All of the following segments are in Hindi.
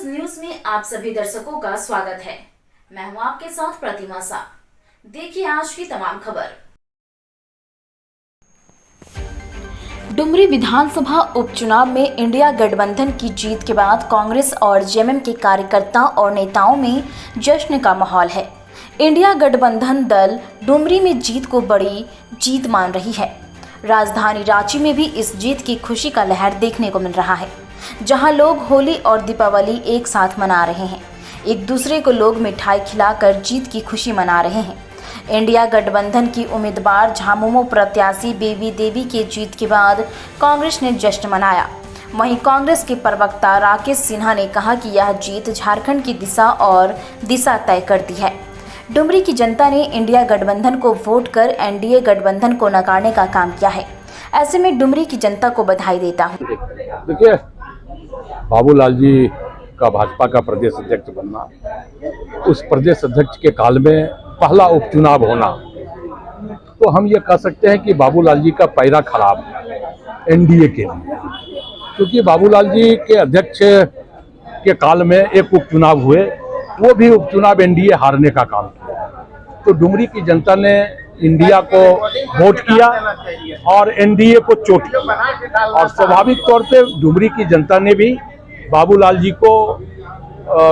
एक्सप्रेस न्यूज में आप सभी दर्शकों का स्वागत है। मैं हूं आपके साथ प्रतिमा सा। देखिए आज की तमाम खबर। डुमरी विधानसभा उपचुनाव में इंडिया गठबंधन की जीत के बाद कांग्रेस और जेएमएम के कार्यकर्ता और नेताओं में जश्न का माहौल है। इंडिया गठबंधन दल डुमरी में जीत को बड़ी जीत मान रही है। राजधानी रांची में भी इस जीत की खुशी का लहर देखने को मिल रहा है, जहां लोग होली और दीपावली एक साथ मना रहे हैं। एक दूसरे को लोग मिठाई खिलाकर जीत की खुशी मना रहे हैं। इंडिया गठबंधन की उम्मीदवार झामुमो प्रत्याशी बेबी देवी के जीत के बाद कांग्रेस ने जश्न मनाया। वहीं कांग्रेस के प्रवक्ता राकेश सिन्हा ने कहा कि यह जीत झारखंड की दिशा तय करती है। डुमरी की जनता ने इंडिया गठबंधन को वोट कर एनडीए गठबंधन को नकारने का काम किया है। ऐसे में डुमरी की जनता को बधाई देता हूँ। देखिए, बाबूलाल जी का भाजपा का प्रदेश अध्यक्ष बनना, उस प्रदेश अध्यक्ष के काल में पहला उपचुनाव होना, तो हम ये कह सकते हैं कि बाबूलाल जी का पैरा खराब एनडीए के लिए, क्योंकि बाबूलाल जी के अध्यक्ष के काल में एक उपचुनाव हुए, वो भी उपचुनाव एनडीए हारने का काम किया। तो डुमरी की जनता ने इंडिया को वोट किया और एनडीए को चोट किया, और स्वाभाविक तौर पे डुमरी की जनता ने भी बाबूलाल जी को,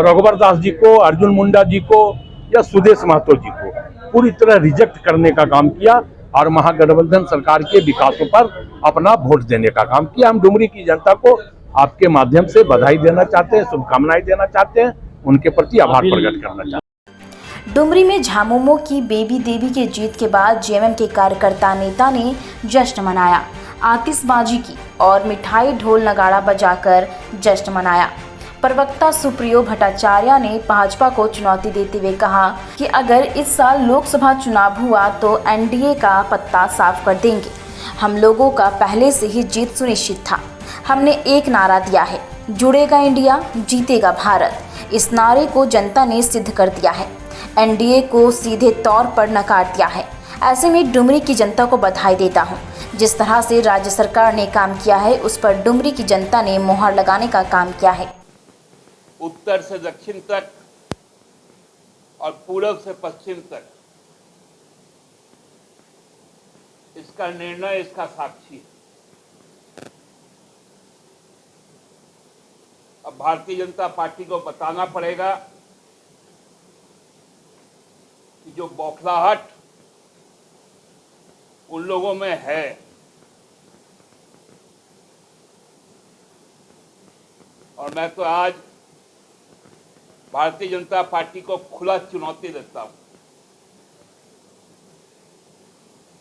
रघुवर दास जी को, अर्जुन मुंडा जी को या सुदेश महतो जी को पूरी तरह रिजेक्ट करने का काम किया और महागठबंधन सरकार के विकासों पर अपना वोट देने का काम किया। हम डुमरी की जनता को आपके माध्यम से बधाई देना चाहते हैं, शुभकामनाएं देना चाहते हैं, उनके प्रति आभार प्रकट करना चाहते हैं। डुमरी में झामुमो की बेबी देवी के जीत के बाद जेएमएम के कार्यकर्ता नेता ने जश्न मनाया, आतिशबाजी की और मिठाई ढोल नगाड़ा बजाकर जश्न मनाया। प्रवक्ता सुप्रियो भट्टाचार्य ने भाजपा को चुनौती देते हुए कहा कि अगर इस साल लोकसभा चुनाव हुआ तो एनडीए का पत्ता साफ कर देंगे। हम लोगों का पहले से ही जीत सुनिश्चित था। हमने एक नारा दिया है, जुड़ेगा इंडिया, जीतेगा भारत। इस नारे को जनता ने सिद्ध कर दिया है। एनडीए को सीधे तौर पर नकार दिया है। ऐसे में डुमरी की जनता को बधाई देता हूँ। जिस तरह से राज्य सरकार ने काम किया है, उस पर डुमरी की जनता ने मुहर लगाने का काम किया है। उत्तर से दक्षिण तक और पूर्व से पश्चिम तक इसका निर्णय, इसका साक्षी है। अब भारतीय जनता पार्टी को बताना पड़ेगा कि जो बौखलाहट उन लोगों में है, और मैं तो आज भारतीय जनता पार्टी को खुला चुनौती देता हूं,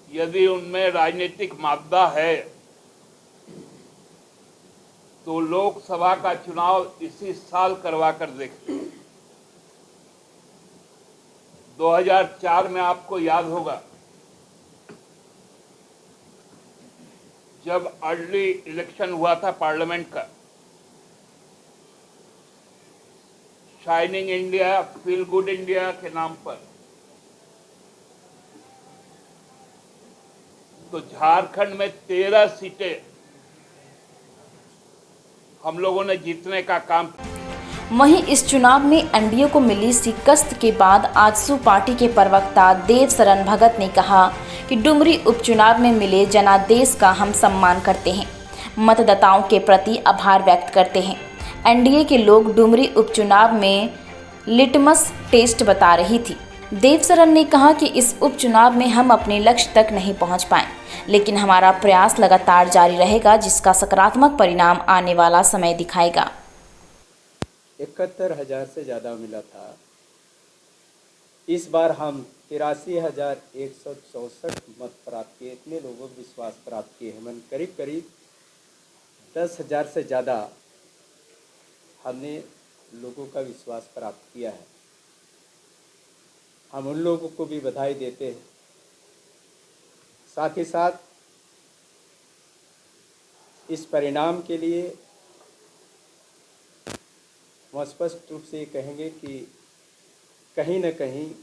यदि उनमें राजनीतिक मादा है तो लोकसभा का चुनाव इसी साल करवा कर देखें। 2004 में आपको याद होगा, जब अर्ली इलेक्शन हुआ था पार्लियामेंट का, shining India, feel good India के नाम पर, तो झारखंड में 13 सीटें हम लोगों ने जीतने का काम किया। वहीं इस चुनाव में एनडीए को मिली शिकस्त के बाद आजसू पार्टी के प्रवक्ता देव शरण भगत ने कहा कि डुमरी उपचुनाव में मिले जनादेश का हम सम्मान करते हैं, मतदाताओं के प्रति आभार व्यक्त करते हैं। एनडीए के लोग डुमरी उपचुनाव में लिटमस टेस्ट बता रही थी। देव शरण ने कहा कि इस उपचुनाव में हम अपने लक्ष्य तक नहीं पहुंच पाए, लेकिन हमारा प्रयास लगातार जारी रहेगा, जिसका सकारात्मक परिणाम आने वाला समय दिखाएगा। 71,000 से ज़्यादा मिला था। इस बार हम 83,164 मत प्राप्त किए। इतने लोगों को विश्वास प्राप्त किए हैं। करीब करीब 10,000 से ज़्यादा हमने लोगों का विश्वास प्राप्त किया है। हम उन लोगों को भी बधाई देते हैं। साथ ही साथ इस परिणाम के लिए हम स्पष्ट रूप से कहेंगे कि कहीं न कहीं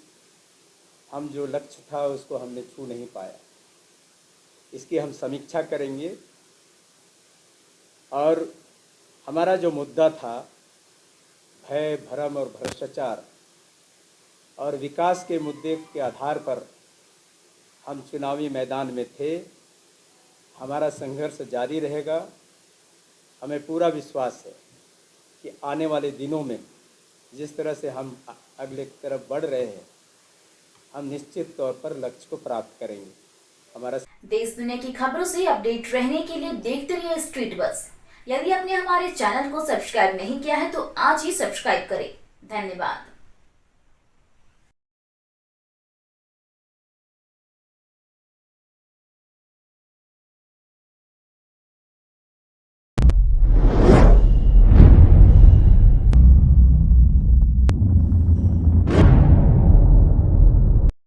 हम जो लक्ष्य था उसको हमने छू नहीं पाया। इसकी हम समीक्षा करेंगे और हमारा जो मुद्दा था भय, भ्रम और भ्रष्टाचार और विकास के मुद्दे के आधार पर हम चुनावी मैदान में थे। हमारा संघर्ष जारी रहेगा। हमें पूरा विश्वास है कि आने वाले दिनों में जिस तरह से हम अगले की तरफ बढ़ रहे हैं, हम निश्चित तौर पर लक्ष्य को प्राप्त करेंगे। हमारा देश दुनिया की खबरों से अपडेट रहने के लिए देखते रहिए स्ट्रीट बस। यदि आपने हमारे चैनल को सब्सक्राइब नहीं किया है तो आज ही सब्सक्राइब करें। धन्यवाद।